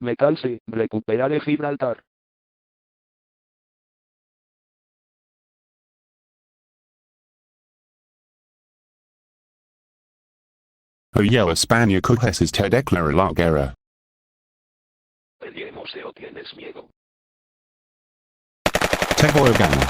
Metal sí, recupera de Gibraltar. España coges te declara la guerra. Peleemos o tienes miedo. Te voy a ganar.